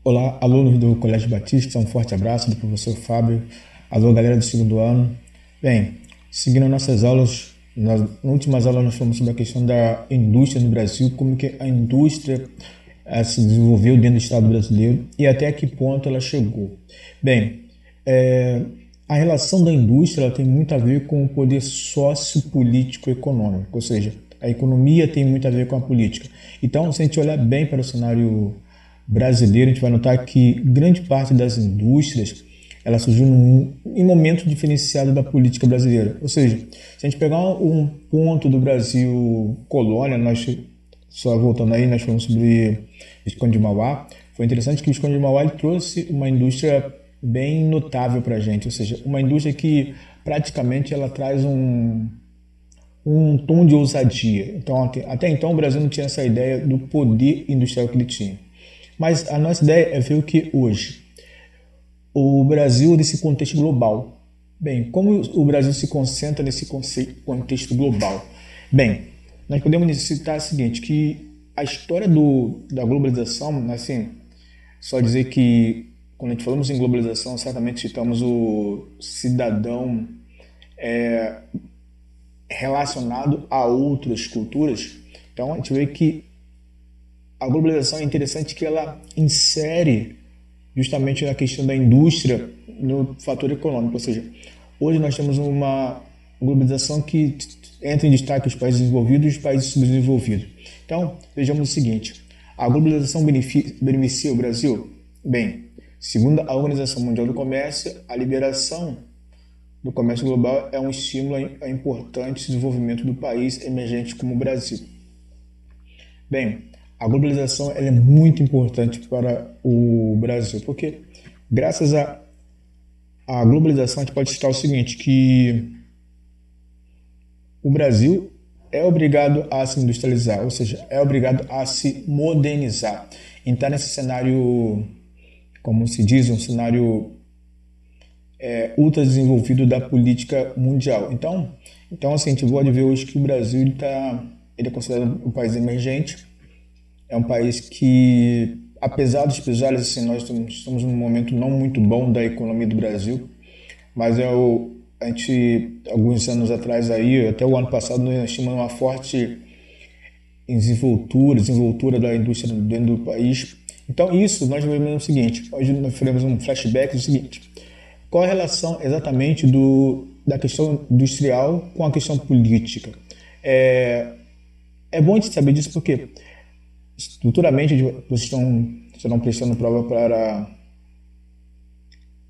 Olá, alunos do Colégio Batista, um forte abraço do professor Fábio. Alô, galera do segundo ano. Bem, seguindo nossas aulas, nas últimas aulas nós falamos sobre a questão da indústria no Brasil, como que a indústria se desenvolveu dentro do Estado brasileiro e até que ponto ela chegou. Bem, é, a relação da indústria ela tem muito a ver com o poder sociopolítico-econômico, ou seja, a economia tem muito a ver com a política. Então, se a gente olhar bem para o cenário brasileiro, a gente vai notar que grande parte das indústrias ela surgiu em momentos diferenciados da política brasileira. Ou seja, se a gente pegar um ponto do Brasil colônia, nós só voltando aí, nós falamos sobre Visconde de Mauá. Foi interessante que o Visconde de Mauá ele trouxe uma indústria bem notável para a gente, ou seja, uma indústria que praticamente ela traz um tom de ousadia. Então, até então o Brasil não tinha essa ideia do poder industrial que ele tinha. Mas a nossa ideia é ver o que hoje o Brasil nesse contexto global. Bem, como o Brasil se concentra nesse contexto global? Bem, nós podemos citar o seguinte, que a história da globalização, assim, só dizer que quando a gente falamos em globalização, certamente citamos o cidadão relacionado a outras culturas. Então a gente vê que a globalização é interessante que ela insere justamente na questão da indústria no fator econômico, ou seja, hoje nós temos uma globalização que entra em destaque os países desenvolvidos e os países subdesenvolvidos. Então, vejamos o seguinte, a globalização beneficia o Brasil? Bem, segundo a Organização Mundial do Comércio, a liberação do comércio global é um estímulo a importante desenvolvimento do país emergente como o Brasil. Bem, a globalização ela é muito importante para o Brasil, porque graças à globalização a gente pode citar o seguinte, que o Brasil é obrigado a se industrializar, ou seja, é obrigado a se modernizar. Então, nesse cenário, como se diz, um cenário ultra desenvolvido da política mundial. Então assim, a gente pode ver hoje que o Brasil ele é considerado um país emergente, é um país que, apesar dos pesares, assim, nós estamos num momento não muito bom da economia do Brasil, mas a gente, alguns anos atrás aí, até o ano passado, nós tínhamos uma forte desenvoltura da indústria dentro do país. Então isso nós vemos o seguinte, hoje nós faremos um flashback do seguinte, qual a relação exatamente da questão industrial com a questão política? É bom a gente saber disso porque futuramente vocês estarão prestando prova para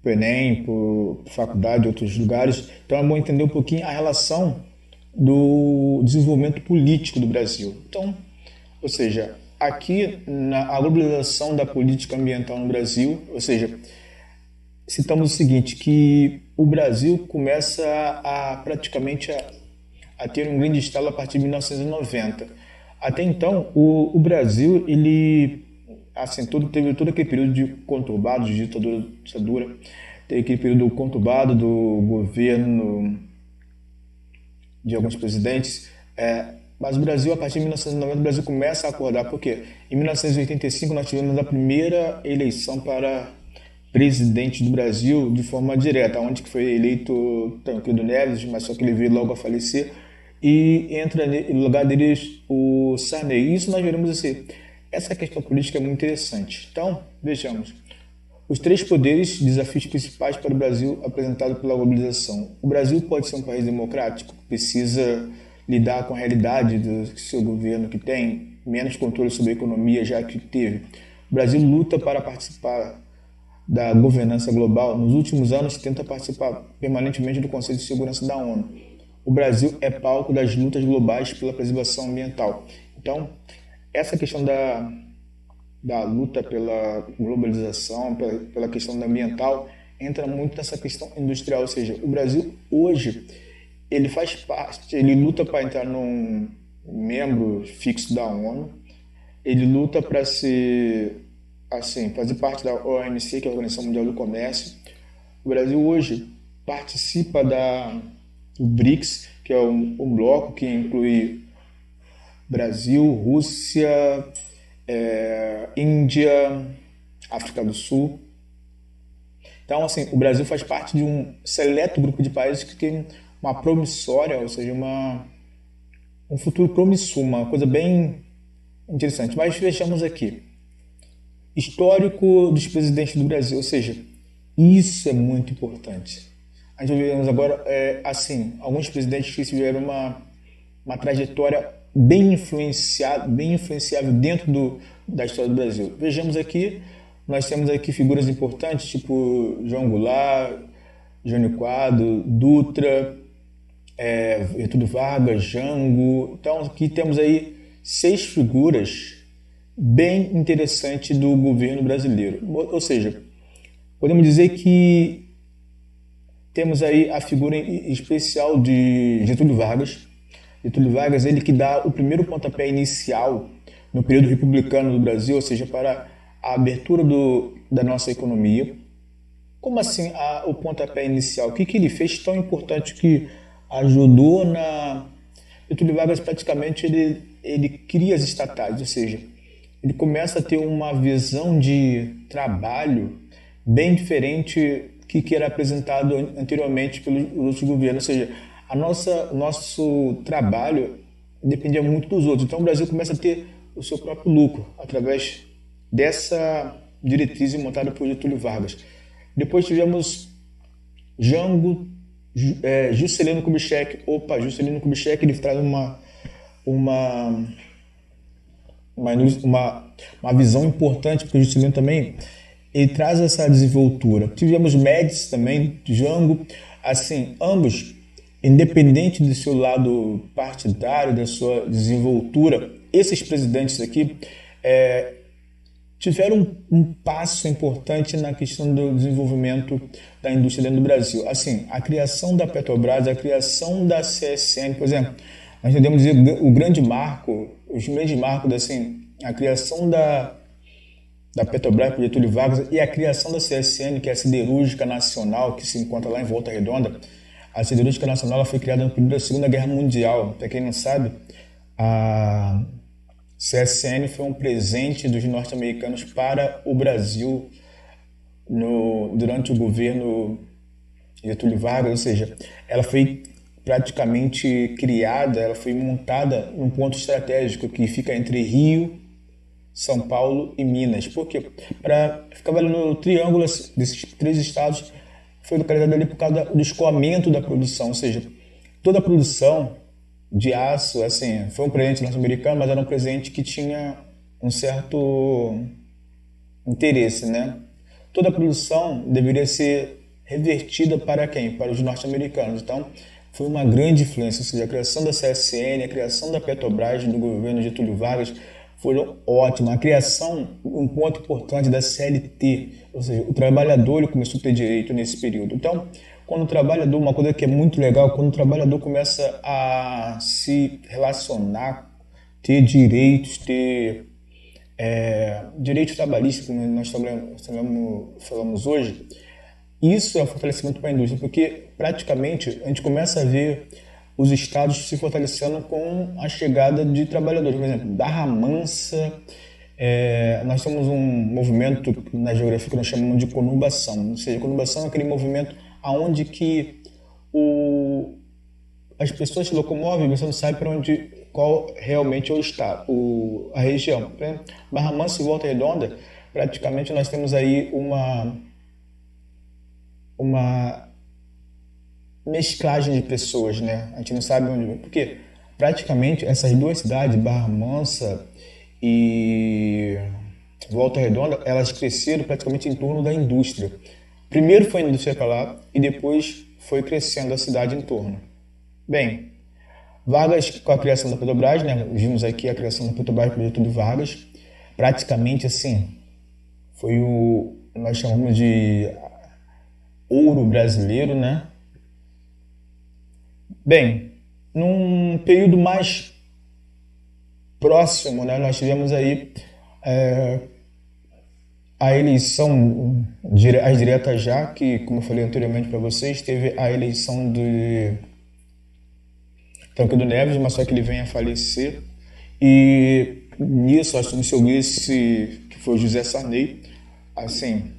o Enem, por faculdade, outros lugares. Então é bom entender um pouquinho a relação do desenvolvimento político do Brasil. Então, ou seja, aqui a globalização da política ambiental no Brasil, ou seja, citamos o seguinte, que o Brasil começa praticamente a ter um grande estalo a partir de 1990. Até então, o Brasil, ele assim, teve todo aquele período de conturbado, de ditadura, teve aquele período conturbado do governo de alguns presidentes, mas o Brasil, a partir de 1990, o Brasil começa a acordar, porque em 1985 nós tivemos a primeira eleição para presidente do Brasil de forma direta, onde que foi eleito Tancredo Neves, mas só que ele veio logo a falecer, e entra no lugar deles o Sarney. Isso nós veremos assim. Essa questão política é muito interessante. Então, vejamos. Os três poderes, desafios principais para o Brasil apresentado pela globalização. O Brasil pode ser um país democrático, precisa lidar com a realidade do seu governo que tem menos controle sobre a economia já que teve. O Brasil luta para participar da governança global. Nos últimos anos, tenta participar permanentemente do Conselho de Segurança da ONU. O Brasil é palco das lutas globais pela preservação ambiental. Então, essa questão da luta pela globalização, pela questão ambiental, entra muito nessa questão industrial, ou seja, o Brasil hoje, ele faz parte, ele luta para entrar num membro fixo da ONU, ele luta para ser, assim, fazer parte da OMC, que é a Organização Mundial do Comércio. O Brasil hoje participa do BRICS, que é um bloco que inclui Brasil, Rússia, Índia, África do Sul. Então, assim, o Brasil faz parte de um seleto grupo de países que tem uma promissória, ou seja, um futuro promissor, uma coisa bem interessante. Mas vejamos aqui. Histórico dos presidentes do Brasil, ou seja, isso é muito importante. A gente vemos agora, assim, alguns presidentes que tiveram uma trajetória bem influenciável dentro da história do Brasil. Vejamos aqui, nós temos aqui figuras importantes, tipo João Goulart, Jânio Quadros, Dutra, Getúlio Vargas, Jango. Então, aqui temos aí 6 figuras bem interessantes do governo brasileiro. Ou seja, podemos dizer que temos aí a figura especial de Getúlio Vargas. Getúlio Vargas, ele que dá o primeiro pontapé inicial no período republicano do Brasil, ou seja, para a abertura da nossa economia. Como assim o pontapé inicial? O que ele fez tão importante que ajudou na... Getúlio Vargas praticamente ele cria as estatais, ou seja, ele começa a ter uma visão de trabalho bem diferente que era apresentado anteriormente pelos outros governos, ou seja, nosso trabalho dependia muito dos outros. Então o Brasil começa a ter o seu próprio lucro através dessa diretriz montada por Getúlio Vargas. Depois tivemos Jango, Juscelino Kubitschek. Juscelino Kubitschek, ele traz uma visão importante, porque o Juscelino também ele traz essa desenvoltura. Tivemos Médici também, Jango, assim, ambos, independente do seu lado partidário, da sua desenvoltura, esses presidentes aqui tiveram um passo importante na questão do desenvolvimento da indústria dentro do Brasil. Assim, a criação da Petrobras, a criação da CSN, por exemplo, nós podemos dizer o grande marco, os grandes marcos, assim, a criação da Petrobras por Getúlio Vargas e a criação da CSN, que é a Siderúrgica Nacional, que se encontra lá em Volta Redonda. A Siderúrgica Nacional foi criada no período da Segunda Guerra Mundial. Para quem não sabe, a CSN foi um presente dos norte-americanos para o Brasil durante o governo Getúlio Vargas, ou seja, ela foi praticamente criada, ela foi montada num ponto estratégico que fica entre Rio, São Paulo e Minas. Por quê? Ficava no triângulo desses 3 estados, foi localizado ali por causa do escoamento da produção, ou seja, toda a produção de aço, assim, foi um presente norte-americano, mas era um presente que tinha um certo interesse, né? Toda a produção deveria ser revertida para quem? Para os norte-americanos. Então, foi uma grande influência, ou seja, a criação da CSN, a criação da Petrobras do governo Getúlio Vargas foram ótimas. A criação, um ponto importante da CLT, ou seja, o trabalhador ele começou a ter direito nesse período. Então, quando o trabalhador, uma coisa que é muito legal, quando o trabalhador começa a se relacionar, ter direitos, ter direitos trabalhistas, como nós falamos hoje, isso é um fortalecimento para a indústria, porque praticamente a gente começa a ver os estados se fortalecendo com a chegada de trabalhadores. Por exemplo, Barra Mansa, nós temos um movimento na geografia que nós chamamos de conurbação. Ou seja, conurbação é aquele movimento onde que as pessoas se locomovem, você não sabe qual realmente é o estado, a região. Barra Mansa e Volta Redonda, praticamente nós temos aí uma mesclagem de pessoas, né? A gente não sabe onde... Porque praticamente essas 2 cidades, Barra Mansa e Volta Redonda, elas cresceram praticamente em torno da indústria. Primeiro foi a indústria para lá e depois foi crescendo a cidade em torno. Bem, Vargas, com a criação da Petrobras, né? Vimos aqui a criação da Petrobras por Getúlio Vargas. Praticamente, assim, foi nós chamamos de ouro brasileiro, né? Bem, num período mais próximo, né, nós tivemos aí a eleição, as diretas já, que, como eu falei anteriormente para vocês, teve a eleição de Tancredo Neves, mas só que ele vem a falecer. E nisso, assumiu seu vice, que foi o José Sarney, assim,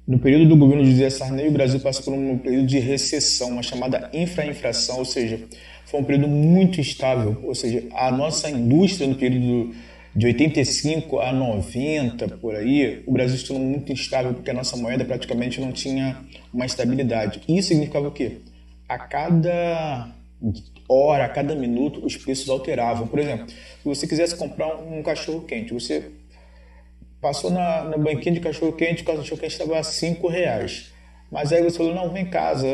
no período do governo de José Sarney, o Brasil passou por um período de recessão, uma chamada infrainflação, ou seja, foi um período muito instável, ou seja, a nossa indústria no período de 85 a 90, por aí, o Brasil se tornou muito instável porque a nossa moeda praticamente não tinha uma estabilidade. Isso significava o quê? A cada hora, a cada minuto, os preços alteravam. Por exemplo, se você quisesse comprar um cachorro quente, você passou na banquinha de cachorro-quente, o cachorro-quente estava a R$ 5. Mas aí você falou, não, vem em casa.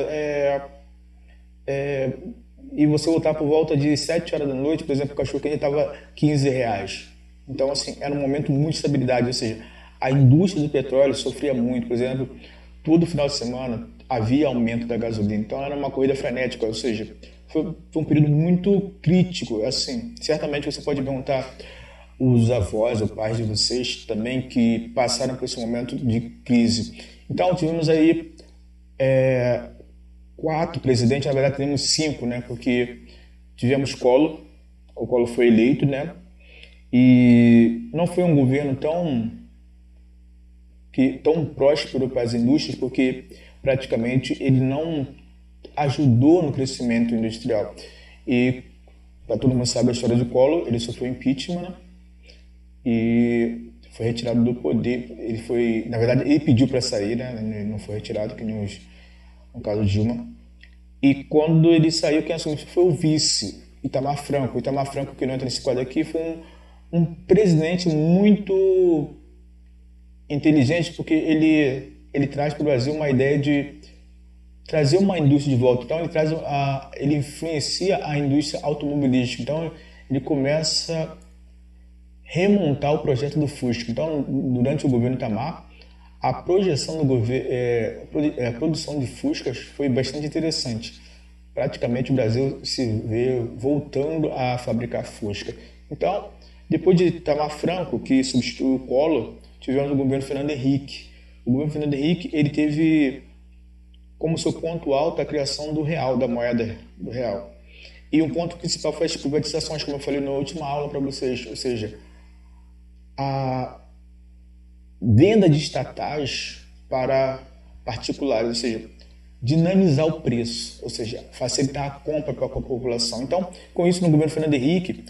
E você voltar por volta de 7 horas da noite, por exemplo, o cachorro-quente estava R$ 15. Então, assim, era um momento muito de estabilidade. Ou seja, a indústria do petróleo sofria muito. Por exemplo, todo final de semana havia aumento da gasolina. Então, era uma corrida frenética. Ou seja, foi um período muito crítico. Assim, certamente você pode perguntar os avós ou pais de vocês também que passaram por esse momento de crise. Então, tivemos aí quatro presidentes, na verdade tivemos cinco, né? Porque tivemos Collor, o Collor foi eleito, né? E não foi um governo tão próspero para as indústrias, porque praticamente ele não ajudou no crescimento industrial. E para todo mundo sabe a história do Collor, ele sofreu impeachment, né? E foi retirado do poder. Ele foi, na verdade, ele pediu para sair, né? Ele não foi retirado, que nem no caso de Dilma. E quando ele saiu, quem assumiu foi o vice, Itamar Franco. O Itamar Franco, que não entra nesse quadro aqui, foi um presidente muito inteligente, porque ele traz para o Brasil uma ideia de trazer uma indústria de volta. Então ele influencia a indústria automobilística. Então ele começa remontar o projeto do Fusca. Então, durante o governo Itamar, a projeção do governo, a produção de Fuscas foi bastante interessante. Praticamente o Brasil se vê voltando a fabricar Fusca. Então, depois de Itamar Franco, que substituiu o Collor, tivemos o governo Fernando Henrique. O governo Fernando Henrique ele teve como seu ponto alto a criação do real, da moeda do real. E um ponto principal foi as privatizações, como eu falei na última aula para vocês, ou seja, a venda de estatais para particulares, ou seja, dinamizar o preço, ou seja, facilitar a compra para a população. Então, com isso, no governo Fernando Henrique,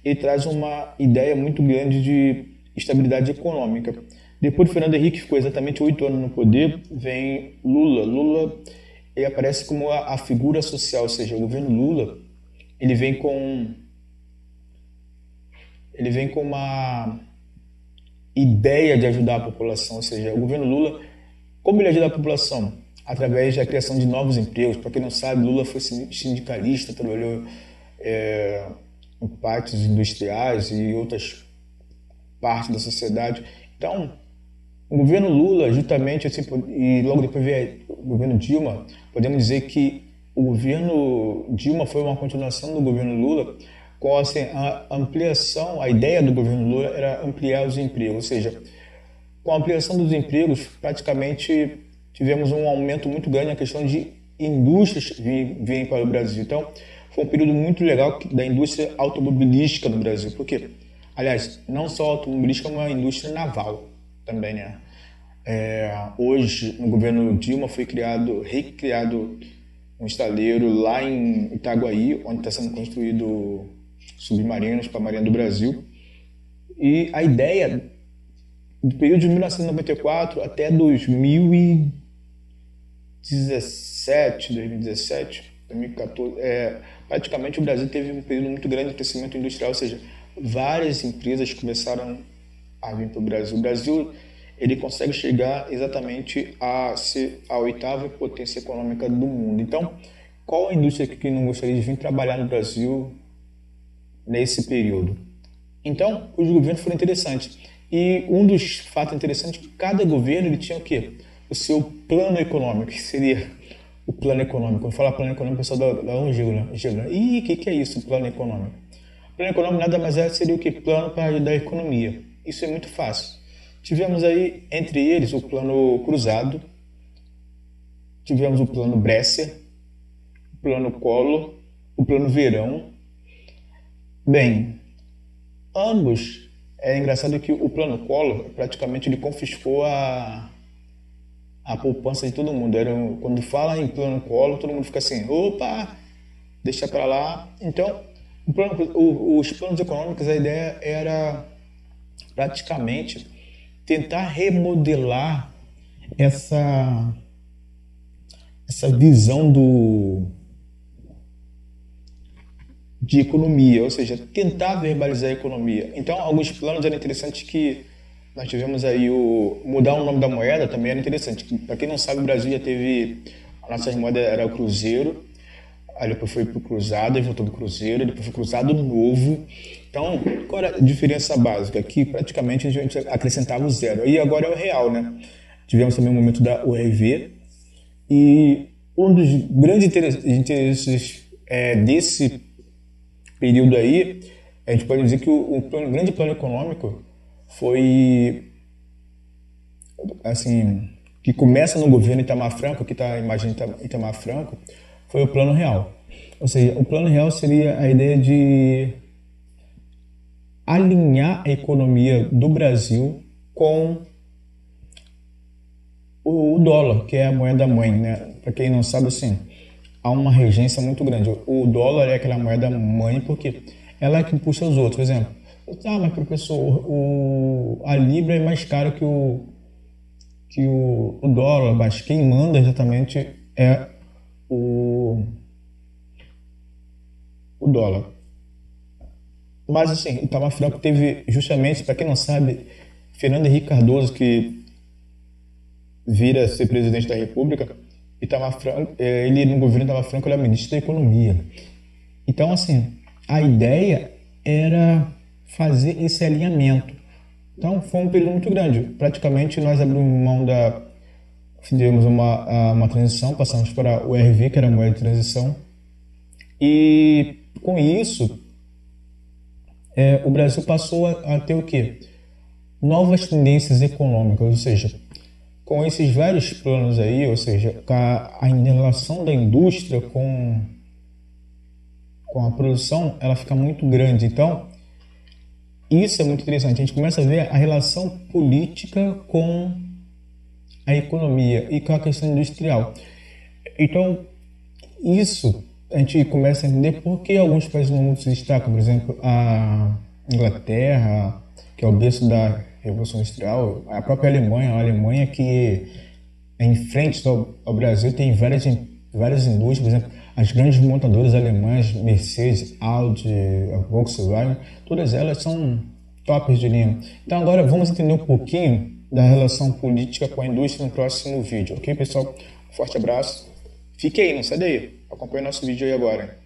ele traz uma ideia muito grande de estabilidade econômica. Depois de Fernando Henrique, ficou exatamente 8 anos no poder, vem Lula. Lula ele aparece como a figura social, ou seja, o governo Lula ele vem com uma ideia de ajudar a população, ou seja, o governo Lula, como ele ajuda a população? Através da criação de novos empregos. Para quem não sabe, Lula foi sindicalista, trabalhou em partes industriais e outras partes da sociedade. Então, o governo Lula, justamente, assim, e logo depois veio o governo Dilma, podemos dizer que o governo Dilma foi uma continuação do governo Lula, com assim, a ampliação, a ideia do governo Lula era ampliar os empregos, ou seja, com a ampliação dos empregos, praticamente tivemos um aumento muito grande na questão de indústrias virem para o Brasil. Então, foi um período muito legal da indústria automobilística no Brasil. Por quê? Aliás, não só automobilística, como a indústria naval também, né? Hoje, no governo Dilma, foi recriado um estaleiro lá em Itaguaí, onde está sendo construído submarinos para a Marinha do Brasil. E a ideia do período de 1994 até 2017, 2014, praticamente o Brasil teve um período muito grande de crescimento industrial, ou seja, várias empresas começaram a vir para o Brasil. O Brasil ele consegue chegar exatamente a ser a oitava potência econômica do mundo. Então, qual a indústria que não gostaria de vir trabalhar no Brasil nesse período? Então, os governos foram interessantes. E um dos fatos interessantes é que cada governo ele tinha o quê? O seu plano econômico, que seria o plano econômico. Quando fala plano econômico, o pessoal dá um gelo, né? Ih, o que é isso, plano econômico? Plano econômico nada mais seria o que? Plano para ajudar a economia. Isso é muito fácil. Tivemos aí, entre eles, o plano Cruzado, tivemos o plano Bresser, o plano Collor, o plano Verão. Bem, ambos É engraçado que o plano Collor, praticamente, ele confiscou a poupança de todo mundo. Quando fala em plano Collor, todo mundo fica assim, opa, deixa para lá. Então, os planos econômicos, a ideia era praticamente tentar remodelar essa, essa visão de economia, ou seja, tentar verbalizar a economia. Então, alguns planos eram interessantes que nós tivemos aí mudar o nome da moeda também era interessante. Para quem não sabe, o Brasil já teve a nossa moeda era o cruzeiro, aí depois foi pro cruzado, e voltou do cruzeiro, depois foi cruzado novo. Então, qual era a diferença básica? Que praticamente a gente acrescentava o zero. E agora é o real, né? Tivemos também o momento da URV e um dos grandes interesses desse período aí, a gente pode dizer que o grande plano econômico foi, assim, que começa no governo Itamar Franco, que está a imagem de Itamar Franco, foi o Plano Real. Ou seja, o Plano Real seria a ideia de alinhar a economia do Brasil com o dólar, que é a moeda mãe, né? Para quem não sabe, assim, há uma regência muito grande. O dólar é aquela moeda mãe porque ela é que puxa os outros. Por exemplo, mas professor, a libra é mais cara que o dólar, mas quem manda exatamente é o, o dólar. Mas assim, o Itamar Franco teve justamente, para quem não sabe, Fernando Henrique Cardoso, que vira ser presidente da República, Itamar Franco, ele no governo Itamar Franco ele é ministro da Economia. Então, assim, a ideia era fazer esse alinhamento. Então, foi um período muito grande. Praticamente, nós abrimos mão fizemos uma transição, passamos para o RV, que era a moeda de transição. E, com isso, o Brasil passou a ter o quê? Novas tendências econômicas, ou seja, com esses vários planos aí, ou seja, a relação da indústria com a produção, ela fica muito grande. Então, isso é muito interessante. A gente começa a ver a relação política com a economia e com a questão industrial. Então, isso a gente começa a entender por que alguns países no mundo se destacam. Por exemplo, a Inglaterra, que é o berço da Revolução Industrial, a própria Alemanha, que em frente ao Brasil tem várias indústrias, por exemplo, as grandes montadoras alemãs, Mercedes, Audi, Volkswagen, todas elas são tops de linha. Então agora vamos entender um pouquinho da relação política com a indústria no próximo vídeo, ok, pessoal? Um forte abraço. Fique aí, não sai daí. Acompanhe nosso vídeo aí agora.